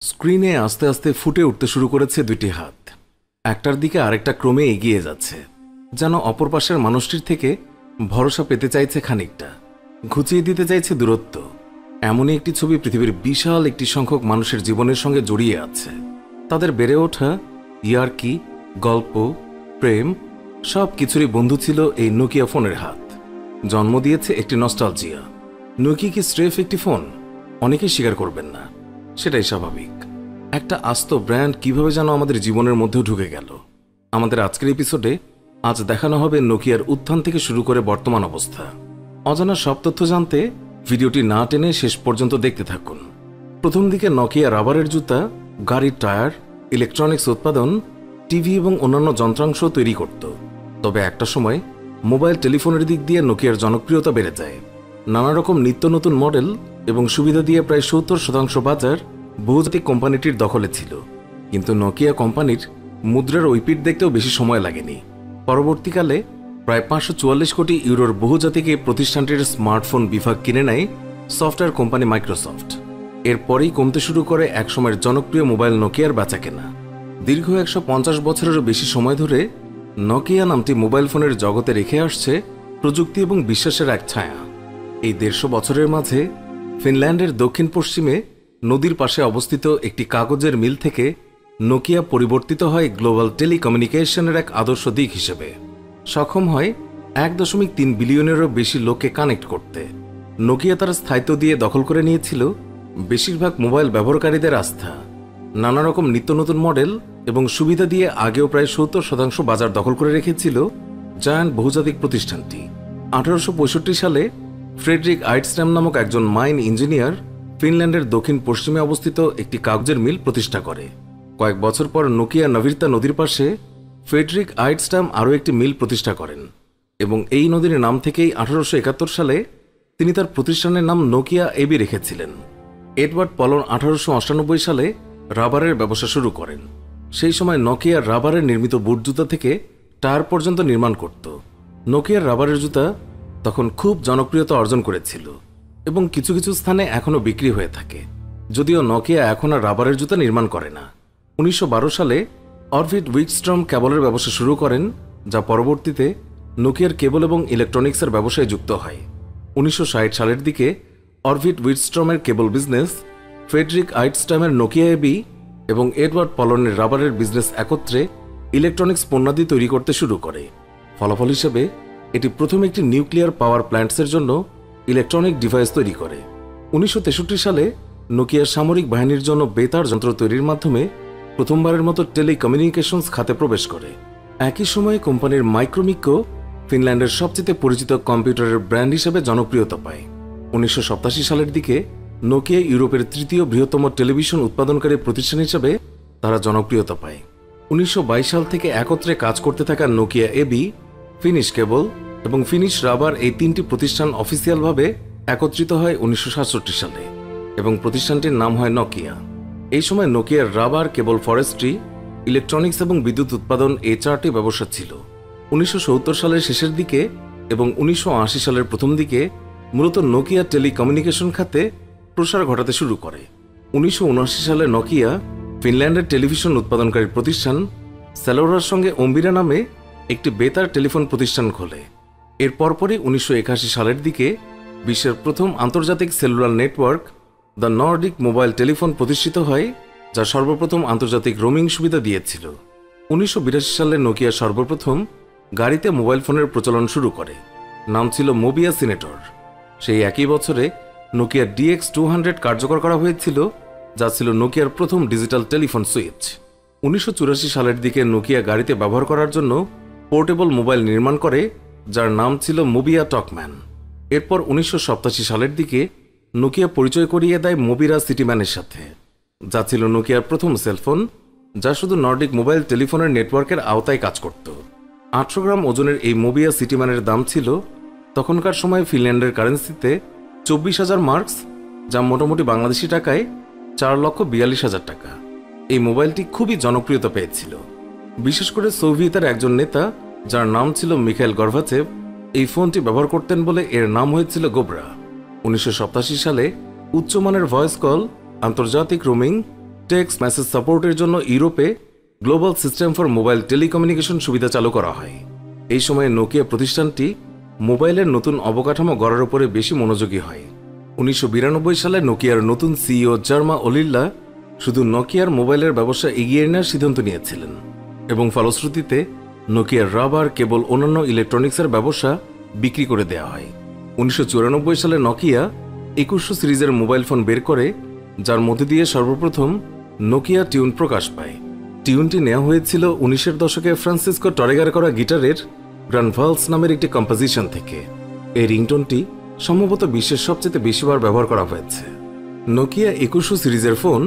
স্ক্রিনে আস্তে আস্তে ফুটে উঠতে শুরু করেছে দুটি হাত। একটার দিকে আরেকটা ক্রমে এগিয়ে যাচ্ছে, যেন অপর পাশের মানুষটির থেকে ভরসা পেতে চাইছে খানিকটা, ঘুচিয়ে দিতে চাইছে দূরত্ব। এমনই একটি ছবি পৃথিবীর বিশাল একটি সংখ্যক মানুষের জীবনের সঙ্গে জড়িয়ে আছে। তাদের বেড়ে ওঠা, ইয়ার্কি, গল্প, প্রেম সব কিছুরই বন্ধু ছিল এই নোকিয়া ফোনের হাত। জন্ম দিয়েছে একটি নস্টালজিয়া। নোকিয়া কি স্রেফ একটি ফোন? অনেকেই স্বীকার করবেন না, সেটাই স্বাভাবিক। একটা আস্ত ব্র্যান্ড কিভাবে যেন আমাদের জীবনের মধ্যেও ঢুকে গেল। আমাদের আজকের এপিসোডে আজ দেখানো হবে নোকিয়ার উত্থান থেকে শুরু করে বর্তমান অবস্থা। অজানা সব তথ্য জানতে ভিডিওটি না টেনে শেষ পর্যন্ত দেখতে থাকুন। প্রথম দিকে নোকিয়া রাবারের জুতা, গাড়ির টায়ার, ইলেকট্রনিক্স উৎপাদন, টিভি এবং অন্যান্য যন্ত্রাংশ তৈরি করত। তবে একটা সময় মোবাইল টেলিফোনের দিক দিয়ে নোকিয়ার জনপ্রিয়তা বেড়ে যায়। নানা রকম নিত্য নতুন মডেল এবং সুবিধা দিয়ে প্রায় 70% বাজার বহুজাতিক কোম্পানিটির দখলে ছিল। কিন্তু নোকিয়া কোম্পানির মুদ্রার ওই পিঠ দেখতেও বেশি সময় লাগেনি। পরবর্তীকালে প্রায় 544 কোটি ইউরোর বহুজাতিক এই প্রতিষ্ঠানটির স্মার্টফোন বিভাগ কিনে নেয় সফটওয়্যার কোম্পানি মাইক্রোসফট। এরপরেই কমতে শুরু করে একসময়ের জনপ্রিয় মোবাইল নোকিয়ার বেচাকেনা। দীর্ঘ 150 বছরেরও বেশি সময় ধরে নোকিয়া নামটি মোবাইল ফোনের জগতে রেখে আসছে প্রযুক্তি এবং বিশ্বাসের এক ছায়া। এই 150 বছরের মাঝে ফিনল্যান্ডের দক্ষিণ পশ্চিমে নদীর পাশে অবস্থিত একটি কাগজের মিল থেকে নোকিয়া পরিবর্তিত হয় গ্লোবাল টেলিকমিউনিকেশনের এক আদর্শ দিক হিসেবে। সক্ষম হয় 1.3 বিলিয়নেরও বেশি লোককে কানেক্ট করতে। নোকিয়া তার স্থায়িত্ব দিয়ে দখল করে নিয়েছিল বেশিরভাগ মোবাইল ব্যবহারকারীদের আস্থা। নানা রকম নিত্য নতুন মডেল এবং সুবিধা দিয়ে আগেও প্রায় 70% বাজার দখল করে রেখেছিল জায়ান্ট বহুজাতিক প্রতিষ্ঠানটি। 1865 সালে ফ্রেডরিক আইটস্ট্যাম নামক একজন মাইন ইঞ্জিনিয়ার ফিনল্যান্ডের দক্ষিণ পশ্চিমে অবস্থিত একটি কাগজের মিল প্রতিষ্ঠা করে। কয়েক বছর পর নোকিয়া নভির্তা নদীর পাশে ফ্রেডরিক আইটস্ট্যাম আরও একটি মিল প্রতিষ্ঠা করেন এবং এই নদীর নাম থেকেই 1871 সালে তিনি তার প্রতিষ্ঠানের নাম নোকিয়া এবি রেখেছিলেন। এডওয়ার্ড পলন 1898 সালে রাবারের ব্যবসা শুরু করেন। সেই সময় নোকিয়ার রাবারের নির্মিত বুট জুতা থেকে টায়ার পর্যন্ত নির্মাণ করত। নোকিয়ার রাবারের জুতা তখন খুব জনপ্রিয়তা অর্জন করেছিল এবং কিছু কিছু স্থানে এখনও বিক্রি হয়ে থাকে, যদিও নোকিয়া এখন আর রাবারের জুতা নির্মাণ করে না। 1912 সালে অরভিড উইকস্ট্রম কেবলের ব্যবসা শুরু করেন, যা পরবর্তীতে নোকিয়ার কেবল এবং ইলেকট্রনিক্সের ব্যবসায় যুক্ত হয়। 1960 সালের দিকে অরভিড উইকস্ট্রমের কেবল বিজনেস, ফ্রেডরিক আইটস্ট্যামের নোকিয়া এবি এবং এডওয়ার্ড পলনের রাবারের বিজনেস একত্রে ইলেকট্রনিক্স পণ্যাদি তৈরি করতে শুরু করে। ফলাফল হিসেবে এটি প্রথম একটি নিউক্লিয়ার পাওয়ার প্ল্যান্টসের জন্য ইলেকট্রনিক ডিভাইস তৈরি করে। 1963 সালে নোকিয়া সামরিক বাহিনীর জন্য বেতার যন্ত্র তৈরির মাধ্যমে প্রথমবারের মতো টেলিকমিউনিকেশনস খাতে প্রবেশ করে। একই সময়ে কোম্পানির মাইক্রোমিকো ফিনল্যান্ডের সবচেয়ে পরিচিত কম্পিউটারের ব্র্যান্ড হিসেবে জনপ্রিয়তা পায়। 1987 সালের দিকে নোকিয়া ইউরোপের তৃতীয় বৃহত্তম টেলিভিশন উৎপাদনকারী প্রতিষ্ঠান হিসেবে তারা জনপ্রিয়তা পায়। 1922 সাল থেকে একত্রে কাজ করতে থাকা নোকিয়া এবি, ফিনিশ কেবল এবং ফিনিশ রাবার এই তিনটি প্রতিষ্ঠান অফিসিয়ালভাবে একত্রিত হয় 1967 সালে এবং প্রতিষ্ঠানটির নাম হয় নোকিয়া। এই সময় নোকিয়ার রাবার, কেবল, ফরেস্ট্রি, ইলেকট্রনিক্স এবং বিদ্যুৎ উৎপাদন এই চারটি ব্যবসা ছিল। 1970 সালের শেষের দিকে এবং 1980 সালের প্রথম দিকে মূলত নোকিয়া টেলিকমিউনিকেশন খাতে প্রসার ঘটাতে শুরু করে। 1979 সালে নোকিয়া ফিনল্যান্ডের টেলিভিশন উৎপাদনকারী প্রতিষ্ঠান সেলোরার সঙ্গে অম্বিরা নামে একটি বেতার টেলিফোন প্রতিষ্ঠান খোলে। এর পরপরই 1981 সালের দিকে বিশ্বের প্রথম আন্তর্জাতিক cellular network the Nordic mobile telephone প্রতিষ্ঠিত হয়, যা সর্বপ্রথম আন্তর্জাতিক রোমিং সুবিধা দিয়েছিল। 1982 সালে নোকিয়া সর্বপ্রথম গাড়িতে মোবাইল ফোনের প্রচলন শুরু করে। নাম ছিল মোবিয়া সিনেটর। সেই একই বছরে নোকিয়া DX200 কার্যকর করা হয়েছিল, যা ছিল নোকিয়ার প্রথম ডিজিটাল টেলিফোন সুইচ। 1984 সালের দিকে নোকিয়া গাড়িতে ব্যবহার করার জন্য পোর্টেবল মোবাইল নির্মাণ করে, যার নাম ছিল মোবিয়া টকম্যান। এরপর 1987 সালের দিকে নোকিয়া পরিচয় করিয়ে দেয় মোবিরা সিটিম্যানের সাথে, যা ছিল নোকিয়ার প্রথম সেলফোন, যা শুধু নর্ডিক মোবাইল টেলিফোনের নেটওয়ার্কের আওতায় কাজ করত। 18 গ্রাম ওজনের এই মোবিয়া সিটিম্যানের দাম ছিল তখনকার সময় ফিনল্যান্ডের কারেন্সিতে 24,000 মার্কস, যা মোটামুটি বাংলাদেশি টাকায় 4,42,000 টাকা। এই মোবাইলটি খুবই জনপ্রিয়তা পেয়েছিল। বিশেষ করে সোভিয়েতের একজন নেতা, যার নাম ছিল মিখাইল গর্বাচেভ, এই ফোনটি ব্যবহার করতেন বলে এর নাম হয়েছিল গোবরা। 1987 সালে উচ্চমানের ভয়েস কল, আন্তর্জাতিক রোমিং টেক্সট মেসেজ সাপোর্টের জন্য ইউরোপে global system for mobile telecommunication সুবিধা চালু করা হয়। এই সময়ে নোকিয়া প্রতিষ্ঠানটি মোবাইলের নতুন অবকাঠামো গড়ার উপরে বেশি মনোযোগী হয়। 1992 সালে নোকিয়ার নতুন সিইও জার্মা ওলিল্লা শুধু নোকিয়ার মোবাইলের ব্যবসা এগিয়ে নেওয়ার সিদ্ধান্ত নিয়েছিলেন এবং ফলশ্রুতিতে নোকিয়ার রাবার, কেবল, অন্যান্য ইলেকট্রনিক্সের ব্যবসা বিক্রি করে দেওয়া হয়। 1994 সালে নোকিয়া 2100 সিরিজের মোবাইল ফোন বের করে, যার মধ্যে দিয়ে সর্বপ্রথম নোকিয়া টিউন প্রকাশ পায়। টিউনটি নেওয়া হয়েছিল 1900 দশকে ফ্রান্সিসকো টরেগার করা গিটারের গ্র্যান্ড ভালস নামের একটি কম্পোজিশন থেকে। এই রিংটোনটি সম্ভবত বিশ্বের সবচেয়ে বেশিবার ব্যবহার করা হয়েছে। নোকিয়া 2100 সিরিজের ফোন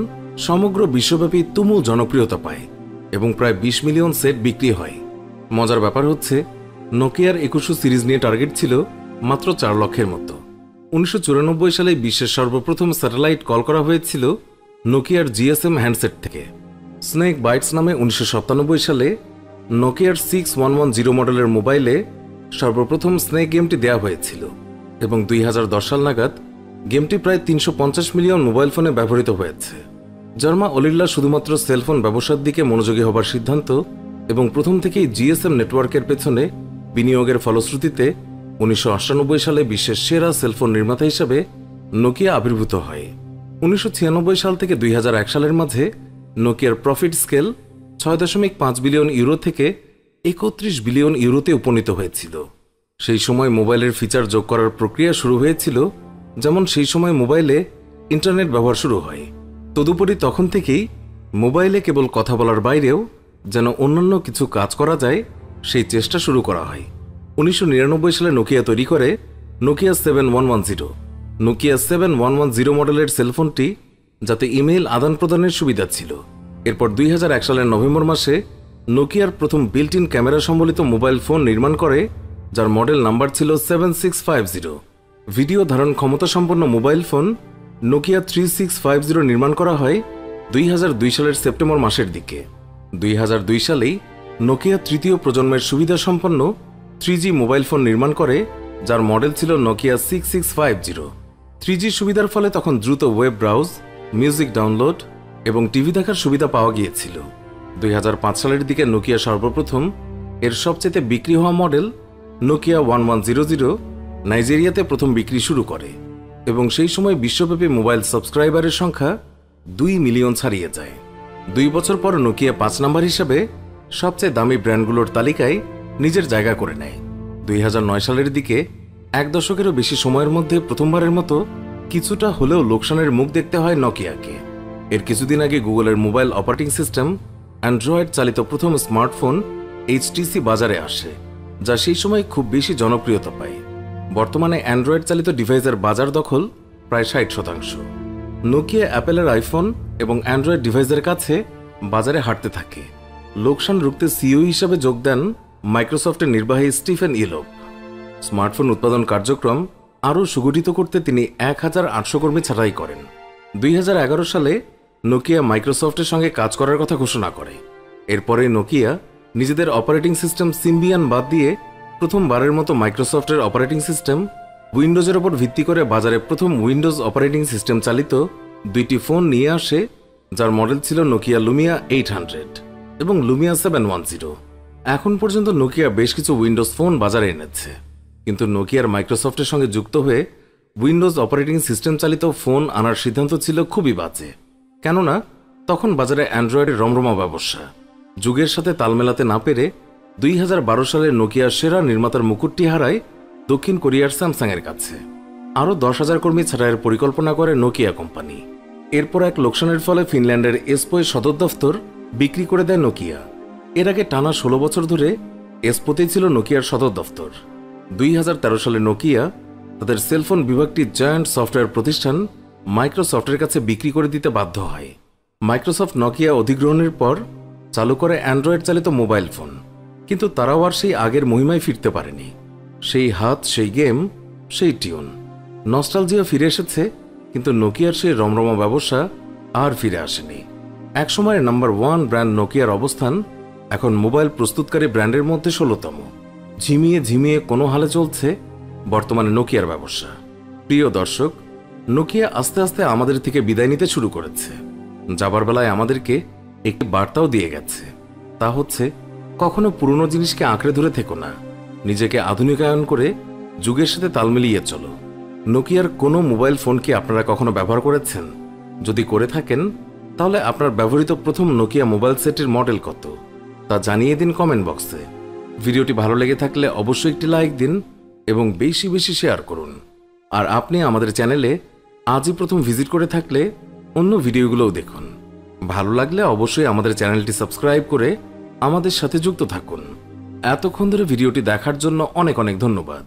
সমগ্র বিশ্বব্যাপী তুমুল জনপ্রিয়তা পায় এবং প্রায় 20 মিলিয়ন সেট বিক্রি হয়। মজার ব্যাপার হচ্ছে, নোকিয়ার 2100 সিরিজ নিয়ে টার্গেট ছিল মাত্র 4 লক্ষের মতো। 1994 সালে বিশ্বের সর্বপ্রথম স্যাটেলাইট কল করা হয়েছিল নোকিয়ার জিএসএম হ্যান্ডসেট থেকে। স্নেক বাইটস নামে 1997 সালে নোকিয়ার 6110 মডেলের মোবাইলে সর্বপ্রথম স্নেক গেমটি দেওয়া হয়েছিল এবং 2010 সাল নাগাদ গেমটি প্রায় 350 মিলিয়ন মোবাইল ফোনে ব্যবহৃত হয়েছে। জার্মা ওলিল্লা শুধুমাত্র সেলফোন ব্যবসার দিকে মনোযোগী হবার সিদ্ধান্ত এবং প্রথম থেকেই জিএসএম নেটওয়ার্কের পেছনে বিনিয়োগের ফলশ্রুতিতে 1998 সালে বিশ্বের সেরা সেলফোন নির্মাতা হিসেবে নোকিয়া আবির্ভূত হয়। 1996 সাল থেকে 2001 সালের মাঝে নোকিয়ার প্রফিট স্কেল 6.5 বিলিয়ন ইউরো থেকে 31 বিলিয়ন ইউরোতে উপনীত হয়েছিল। সেই সময় মোবাইলের ফিচার যোগ করার প্রক্রিয়া শুরু হয়েছিল, যেমন সেই সময় মোবাইলে ইন্টারনেট ব্যবহার শুরু হয়। তদুপরি তখন থেকেই মোবাইলে কেবল কথা বলার বাইরেও যেন অন্যান্য কিছু কাজ করা যায়, সেই চেষ্টা শুরু করা হয়। 1999 সালে নোকিয়া তৈরি করে নোকিয়া 7110। নোকিয়া 7110 মডেলের সেলফোনটি যাতে ইমেইল আদান প্রদানের সুবিধা ছিল। এরপর 2001 সালের নভেম্বর মাসে নোকিয়ার প্রথম বিল্ট ইন ক্যামেরা সম্বলিত মোবাইল ফোন নির্মাণ করে, যার মডেল নাম্বার ছিল 7650। ভিডিও ধারণ ক্ষমতা সম্পন্ন মোবাইল ফোন নোকিয়া 3650 নির্মাণ করা হয় 2002 সালের সেপ্টেম্বর মাসের দিকে। 2002 সালেই নোকিয়া তৃতীয় প্রজন্মের সুবিধা সম্পন্ন 3G মোবাইল ফোন নির্মাণ করে, যার মডেল ছিল নোকিয়া 6650। 3G সুবিধার ফলে তখন দ্রুত ওয়েব ব্রাউজ, মিউজিক ডাউনলোড এবং টিভি দেখার সুবিধা পাওয়া গিয়েছিল। 2005 সালের দিকে নোকিয়া সর্বপ্রথম এর সবচেয়ে বিক্রি হওয়া মডেল নোকিয়া 1100 নাইজেরিয়াতে প্রথম বিক্রি শুরু করে এবং সেই সময় বিশ্বব্যাপী মোবাইল সাবস্ক্রাইবারের সংখ্যা 2 মিলিয়ন ছাড়িয়ে যায়। 2 বছর পর নোকিয়া 5 নম্বর হিসেবে সবচেয়ে দামি ব্র্যান্ডগুলোর তালিকায় নিজের জায়গা করে নেয়। 2009 সালের দিকে 1 দশকেরও বেশি সময়ের মধ্যে প্রথমবারের মতো কিছুটা হলেও লোকসানের মুখ দেখতে হয় নোকিয়াকে। এর কিছুদিন আগে গুগলের মোবাইল অপারেটিং সিস্টেম অ্যান্ড্রয়েড চালিত প্রথম স্মার্টফোন HTC বাজারে আসে, যা সেই সময় খুব বেশি জনপ্রিয়তা পায়। বর্তমানে অ্যান্ড্রয়েড চালিত ডিভাইসের বাজার দখল প্রায় 60%। নোকিয়া অ্যাপেলের আইফোন এবং অ্যান্ড্রয়েড ডিভাইসের কাছে বাজারে হাঁটতে থাকে। লোকসান রুখতে সিইও হিসাবে যোগ দেন মাইক্রোসফটের নির্বাহী স্টিফেন ইলোপ। স্মার্টফোন উৎপাদন কার্যক্রম আরও সুগঠিত করতে তিনি 1800 কর্মী ছাঁটাই করেন। 2011 সালে নোকিয়া মাইক্রোসফটের সঙ্গে কাজ করার কথা ঘোষণা করে। এরপরে নোকিয়া নিজেদের অপারেটিং সিস্টেম সিম্বিয়ান বাদ দিয়ে প্রথমবারের মতো মাইক্রোসফটের অপারেটিং সিস্টেম উইন্ডোজের ওপর ভিত্তি করে বাজারে প্রথম উইন্ডোজ অপারেটিং সিস্টেম চালিত 2টি ফোন নিয়ে আসে, যার মডেল ছিল নোকিয়া লুমিয়া 800 এবং লুমিয়া 710। এখন পর্যন্ত নোকিয়া বেশ কিছু উইন্ডোজ ফোন বাজারে এনেছে, কিন্তু নোকিয়ার মাইক্রোসফটের সঙ্গে যুক্ত হয়ে উইন্ডোজ অপারেটিং সিস্টেম চালিত ফোন আনার সিদ্ধান্ত ছিল খুবই বাজে, কেননা তখন বাজারে অ্যান্ড্রয়েডের রমরমা ব্যবসা। যুগের সাথে তাল মেলাতে না পেরে 2012 সালে নোকিয়ার সেরা নির্মাতার মুকুটটি হারায় দক্ষিণ কোরিয়ার স্যামসাংয়ের কাছে। আরও 10,000 কর্মী ছাঁটাইয়ের পরিকল্পনা করে নোকিয়া কোম্পানি। এরপর এক লোকসানের ফলে ফিনল্যান্ডের এসপোয় সদর দফতর বিক্রি করে দেয় নোকিয়া। এর আগে টানা 16 বছর ধরে এসপোতেই ছিল নোকিয়ার সদর দফতর। 2013 সালে নোকিয়া তাদের সেলফোন বিভাগটি জায়ান্ট সফটওয়্যার প্রতিষ্ঠান মাইক্রোসফটের কাছে বিক্রি করে দিতে বাধ্য হয়। মাইক্রোসফট নোকিয়া অধিগ্রহণের পর চালু করে অ্যান্ড্রয়েড চালিত মোবাইল ফোন, কিন্তু তারাও আর সেই আগের মহিমায় ফিরতে পারেনি। সেই হাত, সেই গেম, সেই টিউন, নস্টালজিয়া ফিরে এসেছে, কিন্তু নোকিয়ার সেই রমরমা ব্যবসা আর ফিরে আসেনি। একসময়ের নাম্বার 1 ব্র্যান্ড নোকিয়ার অবস্থান এখন মোবাইল প্রস্তুতকারী ব্র্যান্ডের মধ্যে 16তম। ঝিমিয়ে ঝিমিয়ে কোনো হালে চলছে বর্তমানে নোকিয়ার ব্যবসা। প্রিয় দর্শক, নোকিয়া আস্তে আস্তে আমাদের থেকে বিদায় নিতে শুরু করেছে। যাবার বেলায় আমাদেরকে একটি বার্তাও দিয়ে গেছে, তা হচ্ছে কখনো পুরনো জিনিসকে আঁকড়ে ধরে থেকো না, নিজেকে আধুনিকায়ন করে যুগের সাথে তাল মিলিয়ে চলো। নোকিয়ার কোনো মোবাইল ফোন কি আপনারা কখনো ব্যবহার করেছেন? যদি করে থাকেন তাহলে আপনার ব্যবহৃত প্রথম নোকিয়া মোবাইল সেটের মডেল কত তা জানিয়ে দিন কমেন্ট বক্সে। ভিডিওটি ভালো লেগে থাকলে অবশ্যই একটি লাইক দিন এবং বেশি বেশি শেয়ার করুন। আর আপনি আমাদের চ্যানেলে আজই প্রথম ভিজিট করে থাকলে অন্য ভিডিওগুলোও দেখুন। ভালো লাগলে অবশ্যই আমাদের চ্যানেলটি সাবস্ক্রাইব করে আমাদের সাথে যুক্ত থাকুন। এতক্ষণ ধরে ভিডিওটি দেখার জন্য অনেক অনেক ধন্যবাদ।